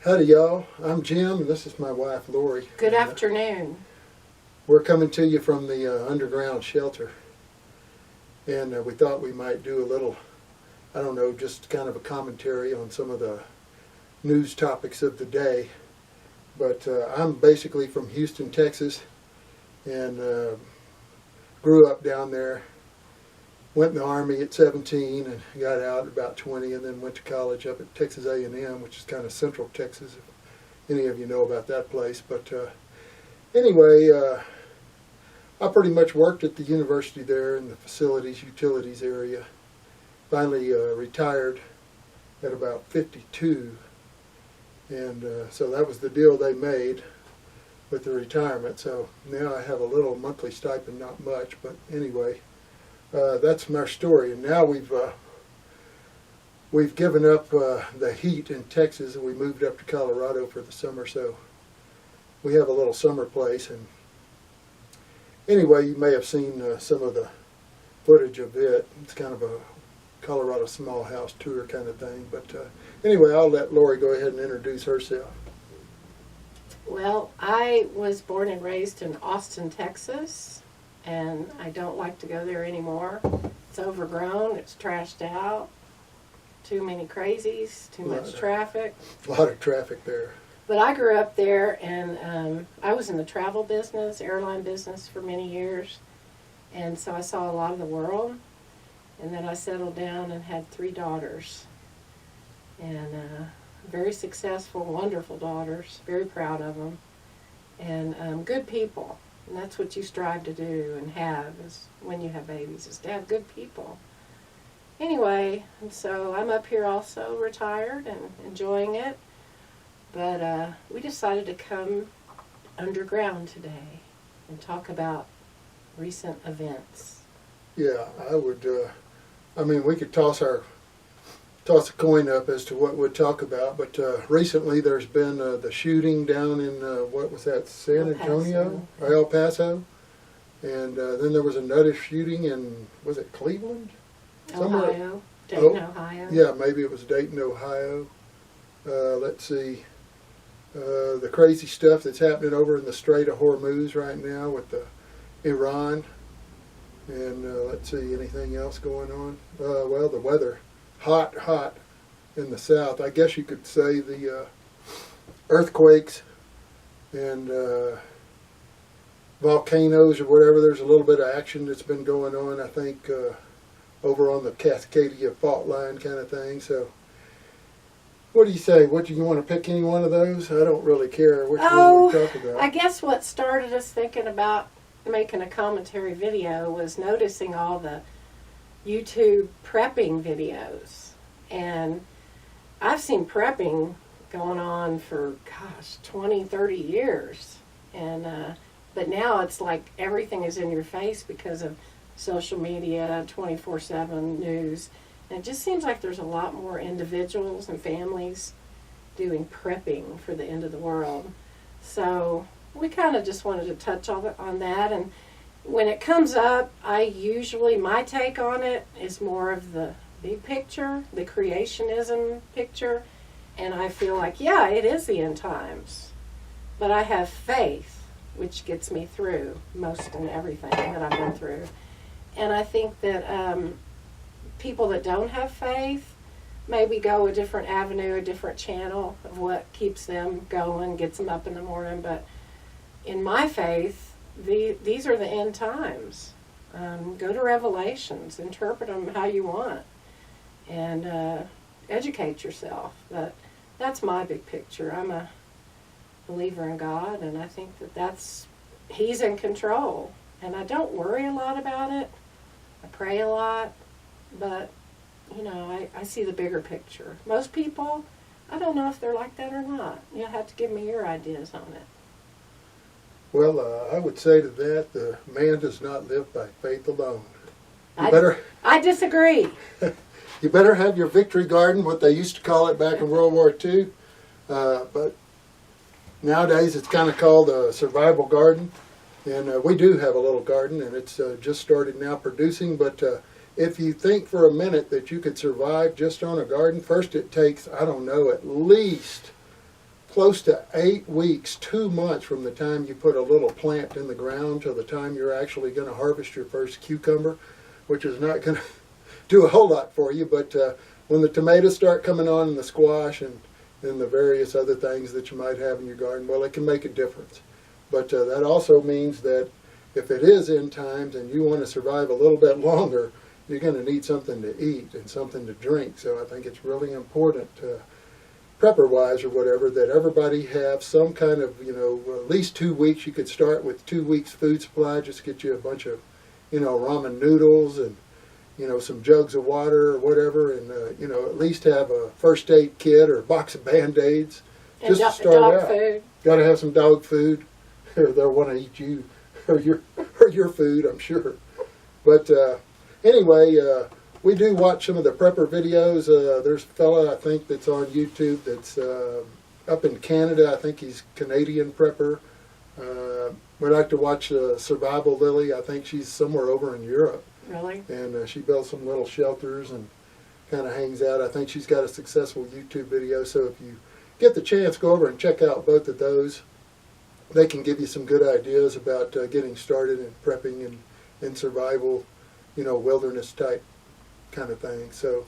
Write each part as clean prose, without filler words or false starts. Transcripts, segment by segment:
Howdy y'all, I'm Jim and this is my wife Lori. Good afternoon. We're coming to you from the underground shelter, and we thought we might do a little, I don't know, just kind of a commentary on some of the news topics of the day. But I'm basically from Houston, Texas, and grew up down there. Went in the Army at 17 and got out at about 20, and then went to college up at Texas A&M, which is kind of central Texas, if any of you know about that place. But anyway, I pretty much worked at the university there in the facilities, utilities area. Finally retired at about 52, and so that was the deal they made with the retirement. So now I have a little monthly stipend, not much, but anyway. That's my story, and now we've given up the heat in Texas, and we moved up to Colorado for the summer. So we have a little summer place, and anyway, you may have seen some of the footage of it. It's kind of a Colorado small house tour kind of thing. But anyway, I'll let Lori go ahead and introduce herself. Well, I was born and raised in Austin, Texas. And I don't like to go there anymore. It's overgrown, it's trashed out, too many crazies, too much traffic. A lot of traffic there. But I grew up there, and I was in the travel business, airline business for many years. And so I saw a lot of the world. And then I settled down and had 3 daughters. And very successful, wonderful daughters, very proud of them. And good people. And that's what you strive to do and have is when you have babies, is to have good people. Anyway, and so I'm up here also retired and enjoying it. But we decided to come underground today and talk about recent events. Yeah, I would, I mean, we could toss a coin up as to what we'd talk about, but recently there's been the shooting down in, what was that, San Antonio? Or El Paso? And then there was another shooting in, was it Cleveland? Ohio. Dayton, Ohio. Yeah, maybe it was Dayton, Ohio. Let's see. The crazy stuff that's happening over in the Strait of Hormuz right now with Iran. And let's see, anything else going on? Well, the weather. Hot in the south. I guess you could say the earthquakes and volcanoes or whatever. There's a little bit of action that's been going on, I think, over on the Cascadia fault line kind of thing. So what do you say? What do you want to pick any one of those? I don't really care which one we talk about. I guess what started us thinking about making a commentary video was noticing all the YouTube prepping videos, and I've seen prepping going on for 20, 30 years, and but now it's like everything is in your face because of social media, 24/7 news, and it just seems like there's a lot more individuals and families doing prepping for the end of the world. So we kind of just wanted to touch on that. And when it comes up, my take on it is more of the big picture, the creationism picture, and I feel like, yeah, it is the end times. But I have faith, which gets me through most and everything that I've been through. And I think that people that don't have faith maybe go a different avenue, a different channel of what keeps them going, gets them up in the morning. But in my faith, these are the end times. Go to Revelations, interpret them how you want, and educate yourself. But that's my big picture. I'm a believer in God, and I think that He's in control. And I don't worry a lot about it. I pray a lot, but I see the bigger picture. Most people, I don't know if they're like that or not. You'll have to give me your ideas on it. Well, I would say to that, the man does not live by faith alone. I disagree. You better have your victory garden, what they used to call it back in World War II. But nowadays it's kind of called a survival garden. And we do have a little garden, and it's just started now producing. But if you think for a minute that you could survive just on a garden, first it takes, I don't know, at least close to 8 weeks, 2 months from the time you put a little plant in the ground to the time you're actually going to harvest your first cucumber, which is not going to do a whole lot for you. But when the tomatoes start coming on and the squash and the various other things that you might have in your garden, well, it can make a difference. But that also means that if it is end times and you want to survive a little bit longer, you're going to need something to eat and something to drink. So I think it's really important, prepper-wise or whatever, that everybody have some kind of, at least 2 weeks. You could start with 2 weeks food supply, just get you a bunch of, ramen noodles and, some jugs of water or whatever, and, at least have a first aid kit or a box of Band-Aids just to start dog out. food. Got to have some dog food, or they'll want to eat you or your food, I'm sure. But anyway, we do watch some of the prepper videos. There's a fella, I think, that's on YouTube that's up in Canada. I think he's Canadian prepper. We like to watch Survival Lily. I think she's somewhere over in Europe. Really? And she builds some little shelters and kind of hangs out. I think she's got a successful YouTube video. So if you get the chance, go over and check out both of those. They can give you some good ideas about getting started in prepping and in survival, wilderness type kind of thing. So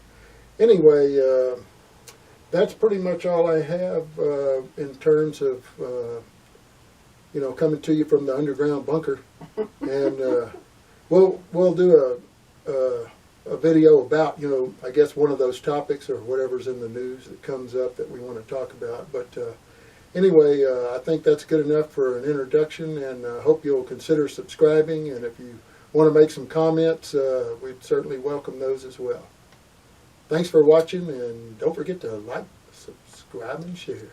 anyway, that's pretty much all I have in terms of coming to you from the underground bunker. And we'll do a video about I guess one of those topics or whatever's in the news that comes up that we want to talk about. But anyway, I think that's good enough for an introduction, and I hope you'll consider subscribing. And if you want to make some comments, we'd certainly welcome those as well. Thanks for watching, and don't forget to like, subscribe, and share.